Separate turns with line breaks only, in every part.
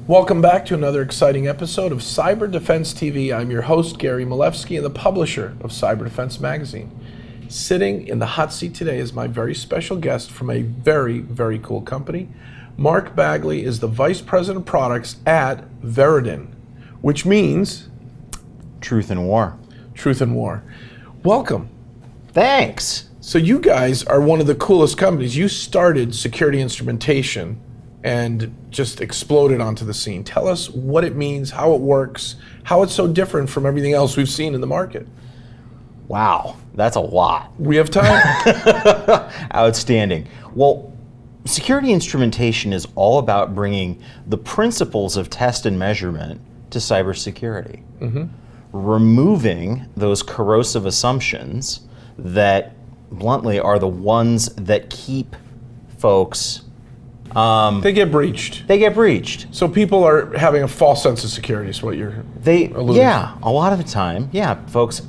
Welcome back to another exciting episode of Cyber Defense TV. I'm your host, Gary Malevsky, and the publisher of Cyber Defense Magazine. Sitting in the hot seat today is my very special guest from a very, very cool company. Mark Bagley is the Vice President of Products at Verodin, which means...
Truth and War.
Truth and War. Welcome.
Thanks.
So you guys are one of the coolest companies. You started security instrumentation and just exploded onto the scene. Tell us what it means, how it works, how it's so different from everything else we've seen in the market.
Wow, that's a lot.
We have time?
Outstanding. Well, security instrumentation is all about bringing the principles of test and measurement to cybersecurity. Removing those corrosive assumptions that, bluntly, are the ones that keep folks...
They get breached.
They get breached.
So people are having a false sense of security is what you're alluding
to. A lot of the time, folks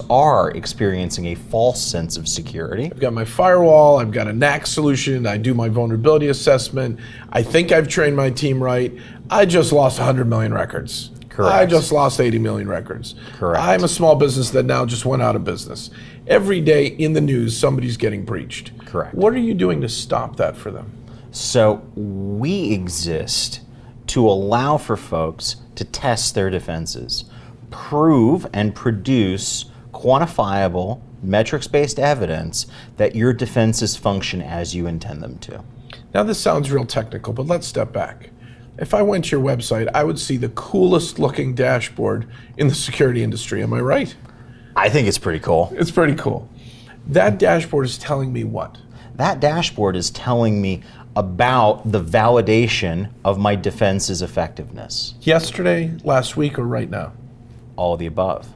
are experiencing a false sense of security.
I've got my firewall, I've got a NAC solution, I do my vulnerability assessment, I think I've trained my team right, I just lost 100 million records.
Correct.
I just lost 80 million records.
Correct.
I'm a small business that now just went out of business. Every day in the news, somebody's getting breached.
Correct.
What are you doing to stop that for them?
So we exist to allow for folks to test their defenses, prove and produce quantifiable, metrics-based evidence that your defenses function as you intend them to.
Now this sounds real technical, but let's step back. If I went to your website, I would see the coolest looking dashboard in the security industry. Am I right?
I think it's pretty cool.
It's pretty cool. That dashboard is telling me what?
That dashboard is telling me about the validation of my defense's effectiveness.
Yesterday, last week, or right now?
All of the above.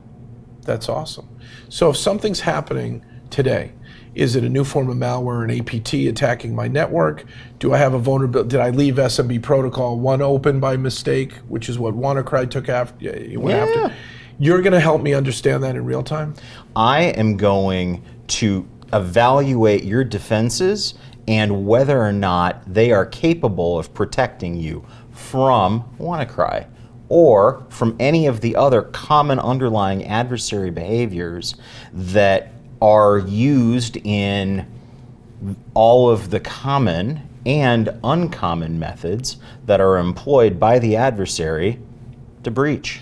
That's awesome. So if something's happening today, is it a new form of malware, an APT attacking my network? Do I have a vulnerability? Did I leave SMB protocol 1 open by mistake, which is what WannaCry took after? After? You're going to help me understand that in real time?
I am going to evaluate your defenses and whether or not they are capable of protecting you from WannaCry or from any of the other common underlying adversary behaviors that are used in all of the common and uncommon methods that are employed by the adversary to breach.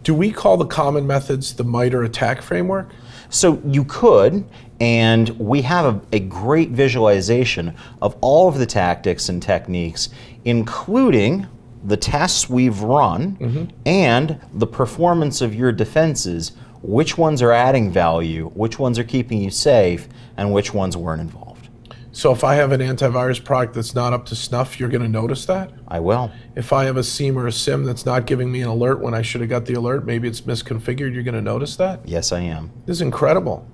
Do we call the common methods the MITRE attack framework?
So you could, and we have a great visualization of all of the tactics and techniques, including the tests we've run and the performance of your defenses, which ones are adding value, which ones are keeping you safe, and which ones weren't involved.
So if I have an antivirus product that's not up to snuff, you're going to notice that?
I will.
If I have a SIEM or a SIM that's not giving me an alert when I should have got the alert, maybe it's misconfigured, you're going to notice that?
Yes, I am.
This is incredible.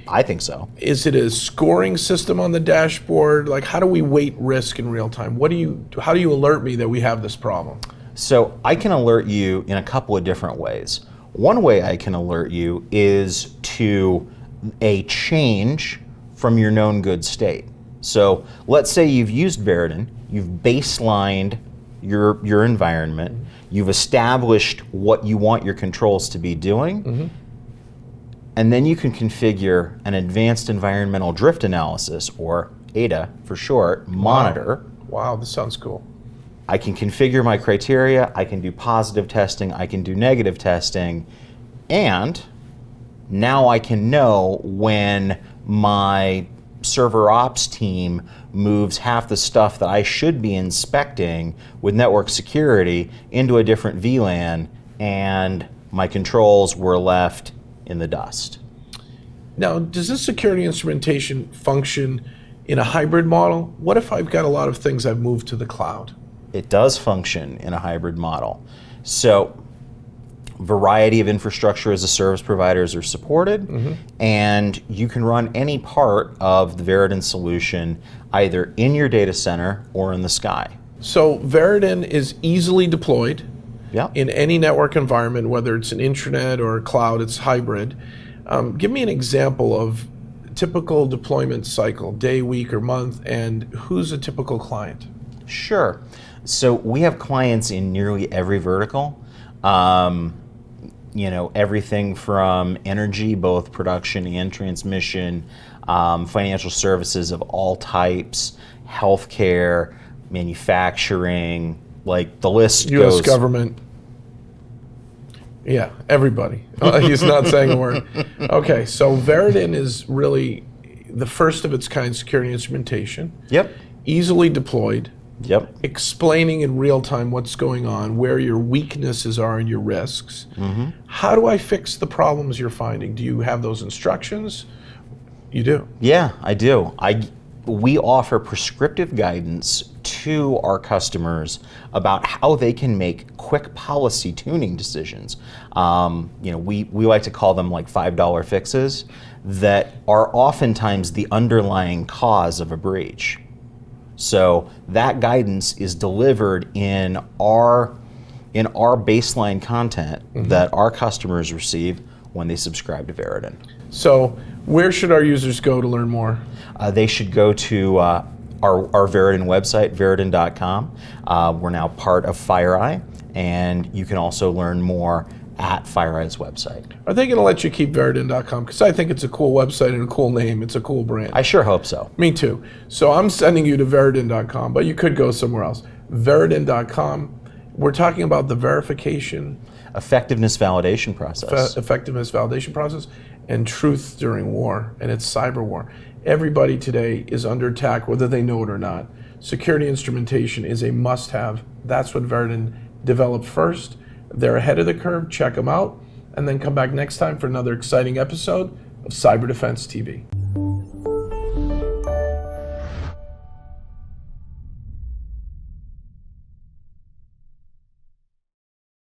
I think so.
Is it a scoring system on the dashboard? Like, how do we weight risk in real time? How do you alert me that we have this problem?
So I can alert you in a couple of different ways. One way I can alert you is to a change from your known good state. So let's say you've used Verodin, you've baselined your environment, you've established what you want your controls to be doing, and then you can configure an advanced environmental drift analysis, or ADA for short, monitor.
Wow, this sounds cool.
I can configure my criteria, I can do positive testing, I can do negative testing, and now I can know when my server ops team moves half the stuff that I should be inspecting with network security into a different VLAN, and my controls were left in the dust.
Now, does this security instrumentation function in a hybrid model? What if I've got a lot of things I've moved to the cloud?
It does function in a hybrid model. So, variety of infrastructure as a service providers are supported, and you can run any part of the Verodin solution either in your data center or in the sky.
So Verodin is easily deployed
Yep.
in any network environment, whether it's an intranet or a cloud, it's hybrid. Give me an example of typical deployment cycle, day, week, or month, and who's a typical client?
Sure. So we have clients in nearly every vertical. Everything from energy, both production and transmission, financial services of all types, healthcare, manufacturing, like the list
U.S.
goes.
government. Yeah, everybody. He's not saying a word. Okay, so Verodin is really the first of its kind security instrumentation.
Yep.
Easily deployed.
Yep.
Explaining in real time what's going on, where your weaknesses are and your risks. How do I fix the problems you're finding? Do you have those instructions? You do.
Yeah, I do. We offer prescriptive guidance to our customers about how they can make quick policy tuning decisions. We like to call them like $5 fixes that are oftentimes the underlying cause of a breach. So that guidance is delivered in our baseline content that our customers receive when they subscribe to Verodin.
So where should our users go to learn more?
They should go to our Verodin website, verodin.com. We're now part of FireEye, and you can also learn more at FireEye's website.
Are they going to let you keep Verodin.com? Because I think it's a cool website and a cool name. It's a cool brand.
I sure hope so.
Me too. So I'm sending you to Verodin.com, but you could go somewhere else. Verodin.com, we're talking about the verification,
Effectiveness validation process.
effectiveness validation process, and truth during war, and it's cyber war. Everybody today is under attack, whether they know it or not. Security instrumentation is a must-have. That's what Verodin developed first. They're ahead of the curve. Check them out, and then come back next time for another exciting episode of Cyber Defense TV.